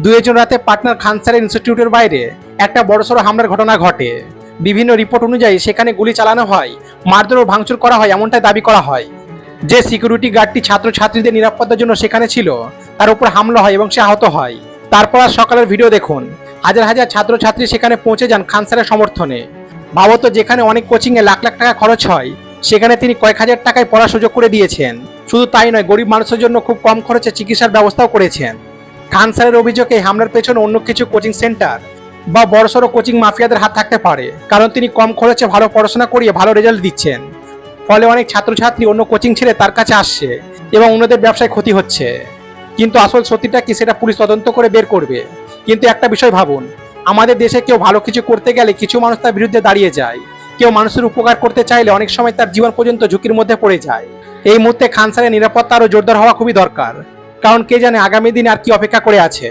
দুইজন রাতে পাটনার খান স্যারের ইনস্টিটিউটের বাইরে একটা বড়সড় হামলার ঘটনা ঘটে। বিভিন্ন রিপোর্ট অনুযায়ী সেখানে গুলি চালানো হয়, মারধর ও ভাঙচুর করা হয় এমনটাই দাবি করা হয়। যে সিকিউরিটি গার্ডটি ছাত্রছাত্রীদের নিরাপত্তার জন্য সেখানে ছিল তার উপর হামলা হয় এবং সে আহত হয়। তারপর আজ সকালের ভিডিও দেখুন, হাজার হাজার ছাত্রছাত্রী সেখানে পৌঁছে যান খান স্যারের সমর্থনে। ভাবত যেখানে অনেক কোচিংয়ে লাখ লাখ টাকা খরচ হয় সেখানে তিনি কয়েক হাজার টাকায় পড়ার সুযোগ করে দিয়েছেন। শুধু তাই নয়, গরিব মানুষের জন্য খুব কম খরচে চিকিৎসার ব্যবস্থাও করেছেন। খান স্যারের অভিযোগে হামলার পেছনে অন্য কিছু কোচিং সেন্টার বা বড়সড় কোচিং মাফিয়াদের হাত থাকতে পারে, কারণ তিনি কম খরচে ভালো পড়াশোনা করিয়ে ভালো রেজাল্ট দিচ্ছেন। ফলে অনেক ছাত্রছাত্রী অন্য কোচিং ছেড়ে তার কাছে আসছে এবং অন্যদের ব্যবসায় ক্ষতি হচ্ছে। কিন্তু আসল সত্যিটা কি সেটা পুলিশ তদন্ত করে বের করবে। কিন্তু একটা বিষয় ভাবুন, আমাদের দেশে কেউ ভালো কিছু করতে গেলে কিছু মানুষ তার বিরুদ্ধে দাঁড়িয়ে যায়। কেউ মানুষের উপকার করতে চাইলে অনেক সময় তার জীবন পর্যন্ত ঝুঁকির মধ্যে পড়ে যায়। এই মুহূর্তে খান স্যারের নিরাপত্তা আরও জোরদার হওয়া খুবই দরকার, কারণ কে জানে আগামী দিনে আর কি অপেক্ষা করে আছে।